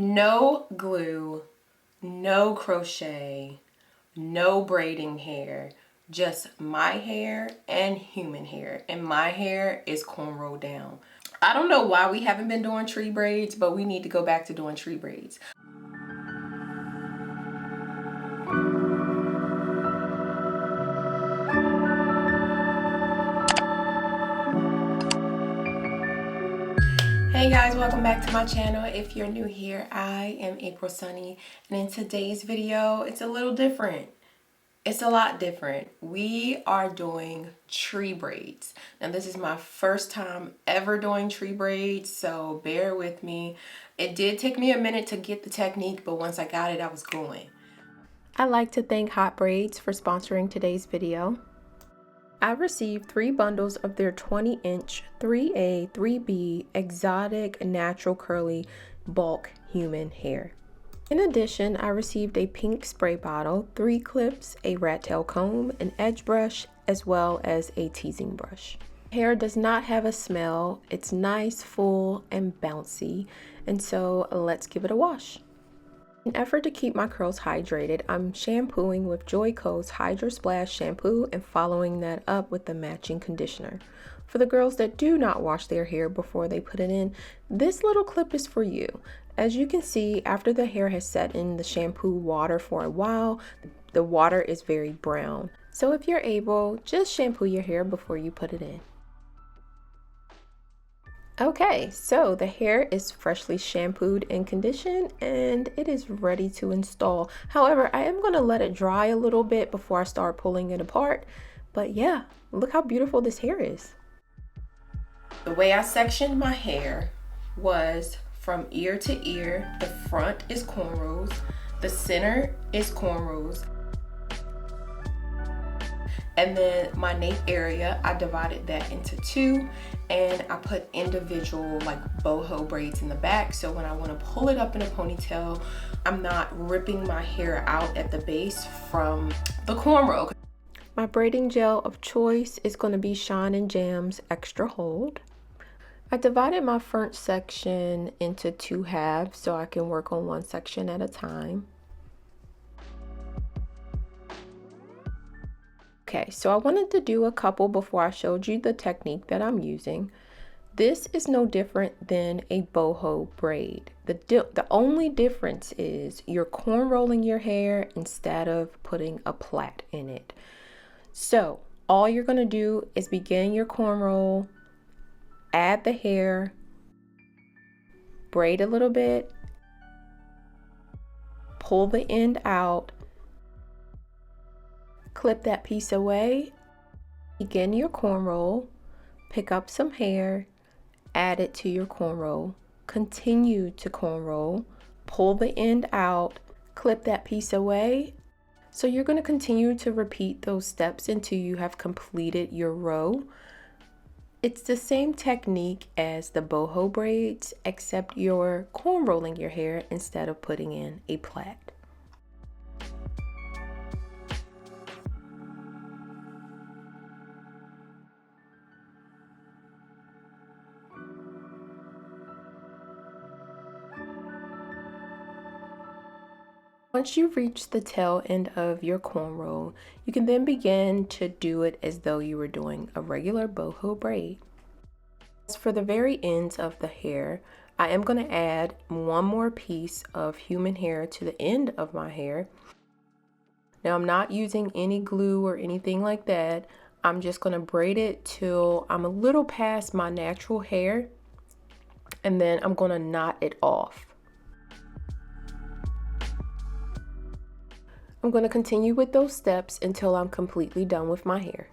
No glue, no crochet, no braiding hair, just my hair and human hair. And my hair is cornrow down. I don't know why we haven't been doing tree braids, but we need to go back to doing tree braids. Hey guys, welcome back to my channel. If you're new here, I am April Sunny, and in today's video, it's a little different. It's a lot different. We are doing tree braids. Now this is my first time ever doing tree braids, so bear with me. It did take me a minute to get the technique, but once I got it, I was going. I'd like to thank HOTBRAIDS for sponsoring today's video. I received 3 bundles of their 20-inch 3A, 3B exotic natural curly bulk human hair. In addition, I received a pink spray bottle, 3 clips, a rat tail comb, an edge brush, as well as a teasing brush. Hair does not have a smell. It's nice, full, and bouncy, and so let's give it a wash. In an effort to keep my curls hydrated, I'm shampooing with Joico's Hydro Splash shampoo and following that up with the matching conditioner. For the girls that do not wash their hair before they put it in, this little clip is for you. As you can see, after the hair has set in the shampoo water for a while, the water is very brown. So if you're able, just shampoo your hair before you put it in. Okay, so the hair is freshly shampooed and conditioned and it is ready to install. However, I am going to let it dry a little bit before I start pulling it apart. But yeah, look how beautiful this hair is. The way I sectioned my hair was from ear to ear. The front is cornrows, the center is cornrows, and then my nape area, I divided that into 2, and I put individual like boho braids in the back, so when I want to pull it up in a ponytail, I'm not ripping my hair out at the base from the cornrow. My braiding gel of choice is going to be Shine & Jam's Extra Hold. I divided my front section into 2 halves so I can work on one section at a time. Okay, so I wanted to do a couple before I showed you the technique that I'm using. This is no different than a boho braid. The only difference is you're corn rolling your hair instead of putting a plait in it. So all you're going to do is begin your corn roll, add the hair, braid a little bit, pull the end out, clip that piece away, begin your corn roll, pick up some hair, add it to your corn roll, continue to corn roll, pull the end out, clip that piece away. So you're going to continue to repeat those steps until you have completed your row. It's the same technique as the boho braids, except you're corn rolling your hair instead of putting in a plait. Once you reach the tail end of your corn roll, you can then begin to do it as though you were doing a regular boho braid. As for the very ends of the hair, I am going to add one more piece of human hair to the end of my hair. Now I'm not using any glue or anything like that. I'm just going to braid it till I'm a little past my natural hair, and then I'm going to knot it off. I'm going to continue with those steps until I'm completely done with my hair.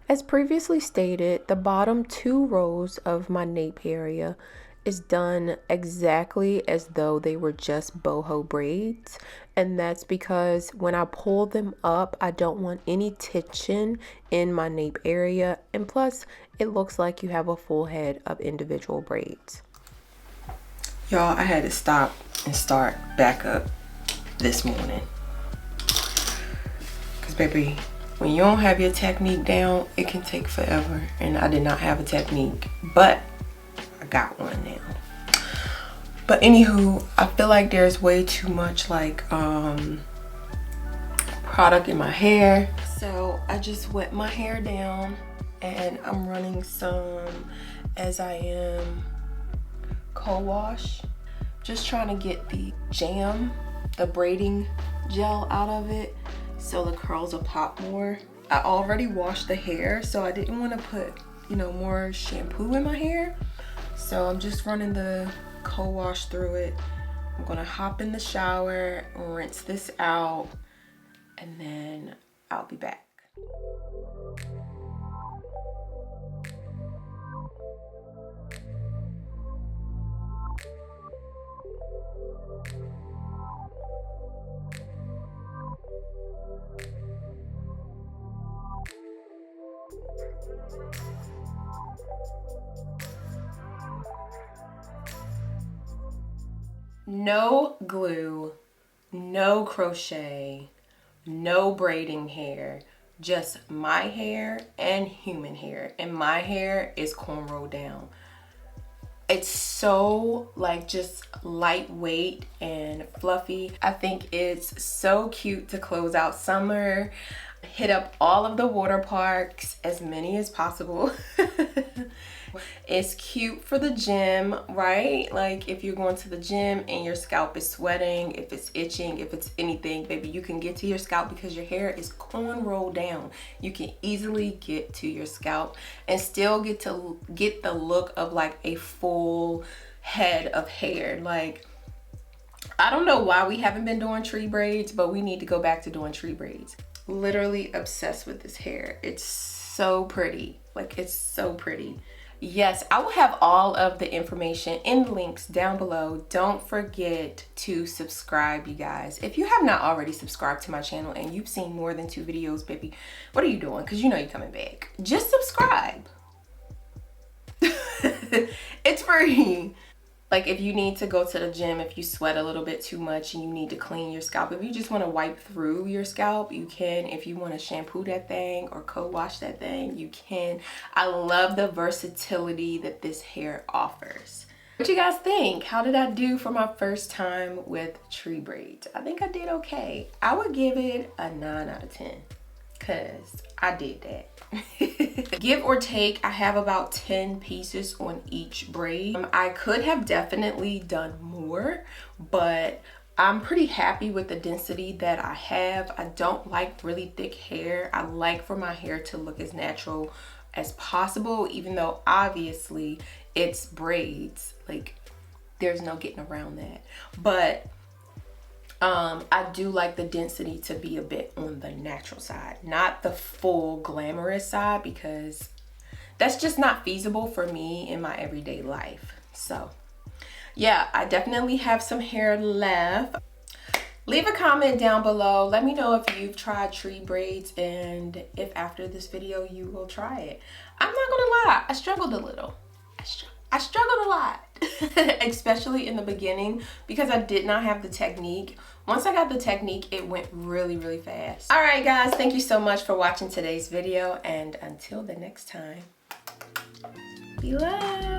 As previously stated, the bottom 2 rows of my nape area is done exactly as though they were just boho braids, and that's because when I pull them up, I don't want any tension in my nape area, and plus it looks like you have a full head of individual braids. Y'all, I had to stop and start back up this morning because baby, when you don't have your technique down, it can take forever. And I did not have a technique, but I got one now. But anywho, I feel like there's way too much like product in my hair. So I just wet my hair down and I'm running some as I am co-wash. Just trying to get the jam, the braiding gel out of it so the curls will pop more. I already washed the hair, so I didn't want to put, you know, more shampoo in my hair. So I'm just running the co-wash through it. I'm gonna hop in the shower, rinse this out, and then I'll be back. No glue, no crochet, no braiding hair, just my hair and human hair. And my hair is cornrow down. It's so like just lightweight and fluffy. I think it's so cute to close out summer. Hit up all of the water parks, as many as possible. It's cute for the gym, right? Like if you're going to the gym and your scalp is sweating, if it's itching, if it's anything, baby, you can get to your scalp because your hair is cornrow down. You can easily get to your scalp and still get the look of like a full head of hair. Like, I don't know why we haven't been doing tree braids, but we need to go back to doing tree braids. Literally obsessed with this hair. It's so pretty. Like, it's so pretty. Yes, I will have all of the information in the links down below. Don't forget to subscribe, you guys. If you have not already subscribed to my channel and you've seen more than 2 videos, baby, what are you doing? Because you know you're coming back. Just subscribe. It's free. Like if you need to go to the gym, if you sweat a little bit too much and you need to clean your scalp, if you just want to wipe through your scalp, you can. If you want to shampoo that thing or co-wash that thing, you can. I love the versatility that this hair offers. What you guys think? How did I do for my first time with tree braids? I think I did okay. I would give it a 9 out of 10 because I did that. Give or take, I have about 10 pieces on each braid. I could have definitely done more, but I'm pretty happy with the density that I have. I don't like really thick hair. I like for my hair to look as natural as possible, even though obviously it's braids. Like, there's no getting around that. But I do like the density to be a bit on the natural side, not the full glamorous side, because that's just not feasible for me in my everyday life. So yeah, I definitely have some hair left. Leave a comment down below. Let me know if you've tried tree braids and if after this video you will try it. I'm not gonna lie, I struggled a little. I struggled a lot, especially in the beginning because I did not have the technique. Once I got the technique, it went really, really fast. All right, guys, thank you so much for watching today's video. And until the next time, be loved.